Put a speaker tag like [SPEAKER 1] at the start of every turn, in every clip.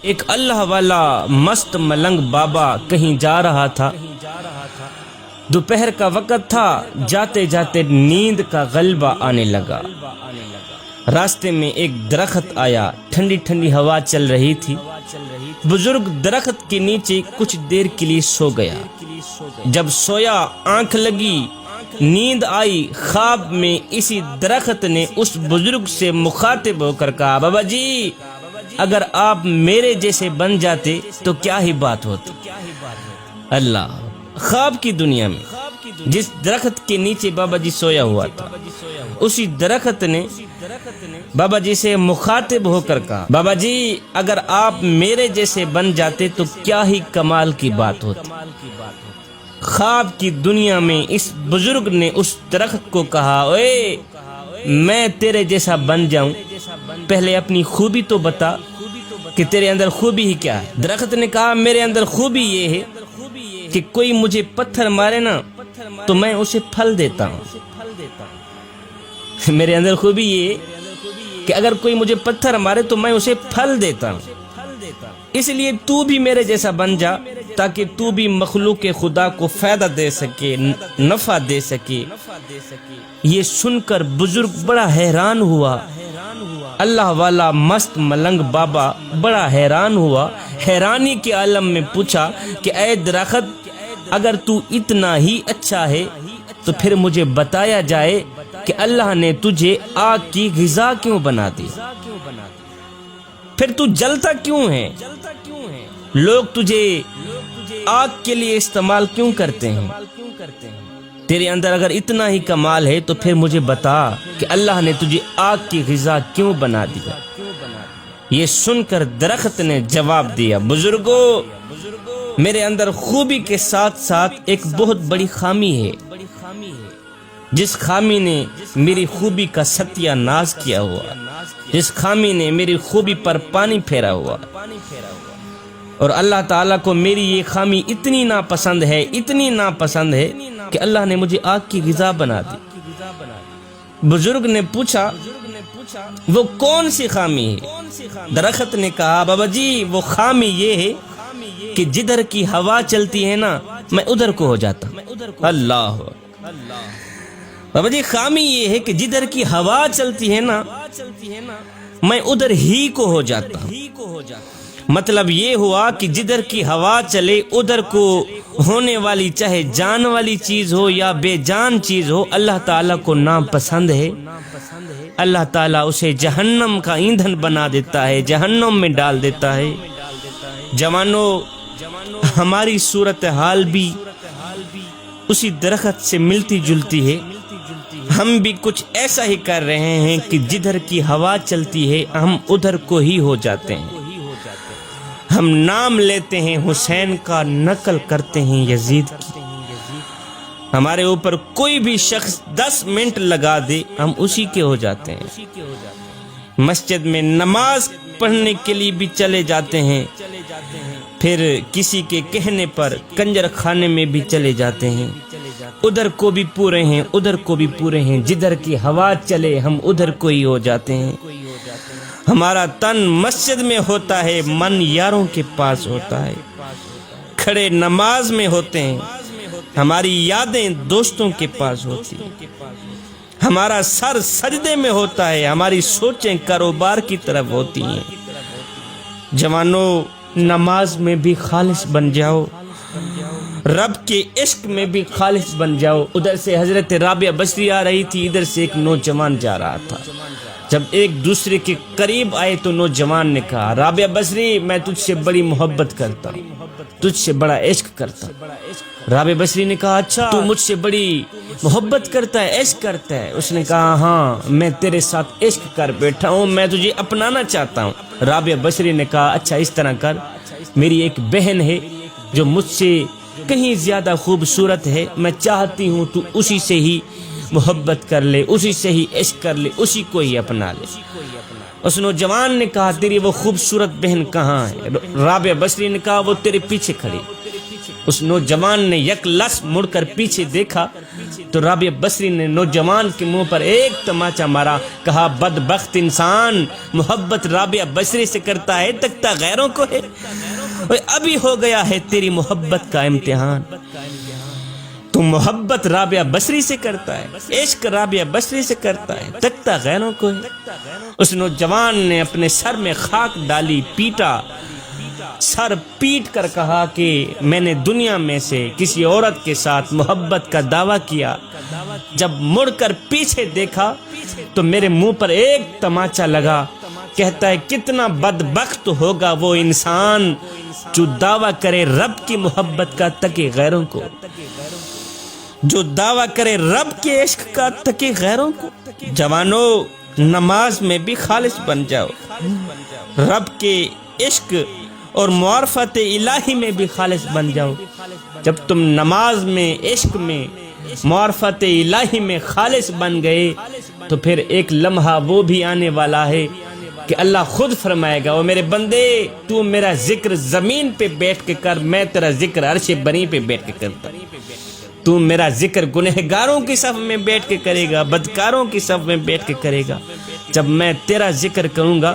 [SPEAKER 1] ایک اللہ والا مست ملنگ بابا کہیں جا رہا تھا، دوپہر کا وقت تھا، جاتے جاتے نیند کا غلبہ آنے لگا۔ راستے میں ایک درخت آیا، ٹھنڈی ٹھنڈی ہوا چل رہی تھی۔ بزرگ درخت کے نیچے کچھ دیر کے لیے سو گیا۔ جب سویا، آنکھ لگی، نیند آئی، خواب میں اسی درخت نے اس بزرگ سے مخاطب ہو کر کہا، بابا جی اگر آپ میرے جیسے بن جاتے تو کیا ہی بات ہوتی۔ اللہ، خواب کی دنیا میں جس درخت کے نیچے بابا جی سویا ہوا تھا، اسی درخت نے بابا جی سے مخاطب ہو کر کہا، بابا جی اگر آپ میرے جیسے بن جاتے تو کیا ہی کمال کی بات ہوتی۔ خواب کی دنیا میں اس بزرگ نے اس درخت کو کہا، اوے میں تیرے جیسا بن جاؤں، پہلے اپنی خوبی تو بتا کہ تیرے اندر خوبی ہی کیا ہے۔ درخت نے کہا، میرے اندر خوبی یہ ہے کہ کوئی مجھے پتھر مارے نا تو میں اسے پھل دیتا ہوں۔ میرے اندر خوبی یہ ہے کہ اگر کوئی مجھے پتھر مارے تو میں اسے پھل دیتا ہوں، اس لیے تو بھی میرے جیسا بن جا تاکہ تو بھی مخلوق خدا کو فائدہ دے سکے، نفع دے سکے۔ یہ سن کر بزرگ بڑا حیران ہوا۔ اللہ والا مست ملنگ بابا بڑا حیران ہوا، حیرانی کے عالم میں پوچھا کہ اے درخت اگر تو اتنا ہی اچھا ہے تو پھر مجھے بتایا جائے کہ اللہ نے تجھے آگ کی غذا کیوں بنا دی، پھر تو جلتا کیوں ہے، لوگ تجھے آگ کے لیے استعمال کیوں کرتے ہیں؟ تیرے اندر اگر اتنا ہی کمال ہے تو پھر مجھے بتا کہ اللہ نے تجھے آگ کی غذا کیوں بنا دیا۔ یہ سن کر درخت نے جواب دیا، بزرگو میرے اندر خوبی کے ساتھ ساتھ ایک بہت بڑی خامی ہے، جس خامی نے میری خوبی کا ستیہ ناز کیا ہوا، جس خامی نے میری خوبی پر پانی پھیرا ہوا، اور اللہ تعالیٰ کو میری یہ خامی اتنی ناپسند ہے، اتنی ناپسند ہے کہ اللہ نے مجھے آگ کی غذا بنا دی۔ بزرگ نے پوچھا وہ کون سی خامی ہے؟ درخت نے کہا، بابا جی وہ خامی یہ ہے کہ جدھر کی ہوا چلتی ہے نا میں ادھر کو ہو جاتا ہوں۔ اللہ، بابا جی خامی یہ ہے کہ جدھر کی ہوا چلتی ہے نا میں ادھر ہی کو ہو جاتا ہوں۔ مطلب یہ ہوا کہ جدھر کی ہوا چلے ادھر کو ہونے والی چاہے جان والی چیز ہو یا بے جان چیز ہو، اللہ تعالیٰ کو ناپسند ہے۔ اللہ تعالیٰ اسے جہنم کا ایندھن بنا دیتا ہے، جہنم میں ڈال دیتا ہے۔ جوانوں، ہماری صورتحال بھی اسی درخت سے ملتی جلتی ہے۔ ہم بھی کچھ ایسا ہی کر رہے ہیں کہ جدھر کی ہوا چلتی ہے ہم ادھر کو ہی ہو جاتے ہیں۔ ہم نام لیتے ہیں حسین کا، نقل کرتے ہیں یزید کی۔ ہمارے اوپر کوئی بھی شخص 10 منٹ لگا دے ہم اسی کے ہو جاتے ہیں۔ مسجد میں نماز پڑھنے کے لیے بھی چلے جاتے ہیں، پھر کسی کے کہنے پر کنجر خانے میں بھی چلے جاتے ہیں۔ ادھر کو بھی پورے ہیں، ادھر کو بھی پورے ہیں، جدھر کی ہوا چلے ہم ادھر کو ہی ہو جاتے ہیں۔ ہمارا تن مسجد میں ہوتا ہے، من یاروں کے پاس ہوتا ہے، کھڑے نماز میں ہوتے ہیں، ہماری یادیں دوستوں کے پاس ہوتی ہیں، ہمارا سر سجدے میں ہوتا ہے، ہماری سوچیں کاروبار کی طرف ہوتی ہیں۔ جوانوں، نماز میں بھی خالص بن جاؤ، رب کے عشق میں بھی خالص بن جاؤ۔ ادھر سے حضرت رابعہ بصری آ رہی تھی، ادھر سے ایک نوجوان جا رہا تھا۔ جب ایک دوسرے کے قریب آئے تو نوجوان نے کہا، رابعہ بصری میں تجھ سے بڑی محبت کرتا ہوں، تجھ سے بڑا عشق کرتا ہوں۔ رابعہ بصری نے کہا، اچھا تو مجھ سے بڑی محبت کرتا ہے، عشق کرتا ہے؟ اس نے کہا، ہاں میں تیرے ساتھ عشق کر بیٹھا ہوں، میں تجھے اپنانا چاہتا ہوں۔ رابعہ بصری نے کہا، اچھا اس طرح کر، میری ایک بہن ہے جو مجھ سے کہیں زیادہ خوبصورت ہے، میں چاہتی ہوں تو اسی سے ہی محبت کر لے، اسی سے ہی عشق کر لے، اسی کو ہی اپنا لے۔ اس نوجوان نے کہا تیری وہ خوبصورت بہن کہاں ہے؟ رابعہ بصری نے کہا وہ تیرے پیچھے کھڑی۔ اس نوجوان نے یک لس مڑ کر پیچھے دیکھا تو رابعہ بصری نے نوجوان کے منہ پر ایک تماچا مارا، کہا بدبخت انسان، محبت رابعہ بصری سے کرتا ہے، تکتا غیروں کو ہے۔ ابھی ہو گیا ہے تیری محبت کا امتحان، تو محبت رابعہ بصری سے کرتا ہے، عشق رابعہ بصری سے کرتا ہے، تکتا غیروں کو ہے۔ اس نوجوان نے اپنے سر میں خاک ڈالی، پیٹا، سر پیٹ کر کہا کہ میں نے دنیا میں سے کسی عورت کے ساتھ محبت کا دعویٰ کیا، جب مڑ کر پیچھے دیکھا تو میرے منہ پر ایک تماچا لگا۔ کہتا ہے کتنا بدبخت ہوگا وہ انسان جو دعویٰ کرے رب کی محبت کا تکے غیروں کو، جو دعویٰ کرے رب کے عشق کا تکے غیروں کو۔ جوانو، نماز میں بھی خالص بن جاؤ، رب کے عشق اور معرفت الہی میں بھی خالص بن جاؤ۔ جب تم نماز میں، عشق میں، معرفت الہی میں خالص بن گئے تو پھر ایک لمحہ وہ بھی آنے والا ہے کہ اللہ خود فرمائے گا، وہ میرے بندے تو میرا ذکر زمین پہ بیٹھ کے کر، میں تیرا ذکر عرش بری پہ بیٹھ کے کرتا۔ تو میرا ذکر گنہگاروں کی صف میں بیٹھ کے کرے گا، بدکاروں کی صف میں بیٹھ کے کرے گا۔ جب میں تیرا ذکر کروں گا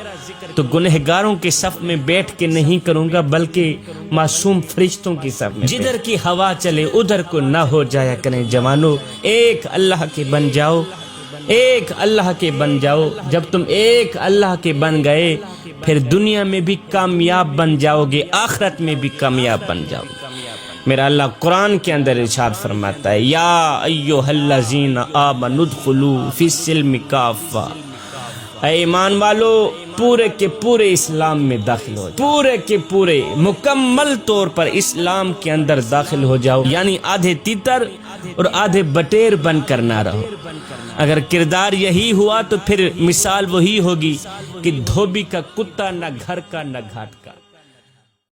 [SPEAKER 1] تو گنہگاروں کی صف میں بیٹھ کے نہیں کروں گا، بلکہ معصوم فرشتوں کی صف میں۔ جدھر کی ہوا چلے ادھر کو نہ ہو جایا کریں جوانو، ایک اللہ کے بن جاؤ، ایک اللہ کے بن جاؤ۔ جب تم ایک اللہ کے بن گئے پھر دنیا میں بھی کامیاب بن جاؤ گے، آخرت میں بھی کامیاب بن جاؤ گے۔ میرا اللہ قرآن کے اندر ارشاد فرماتا ہے، یا ایھا الذین آمنوا ادخلوا فی السلم کافہ، اے ایمان والو پورے کے پورے اسلام میں داخل ہو جاؤ، پورے کے پورے مکمل طور پر اسلام کے اندر داخل ہو جاؤ، یعنی آدھے تیتر اور آدھے بٹیر بن کر نہ رہو۔ اگر کردار یہی ہوا تو پھر مثال وہی ہوگی کہ دھوبی کا کتا، نہ گھر کا نہ گھاٹ کا۔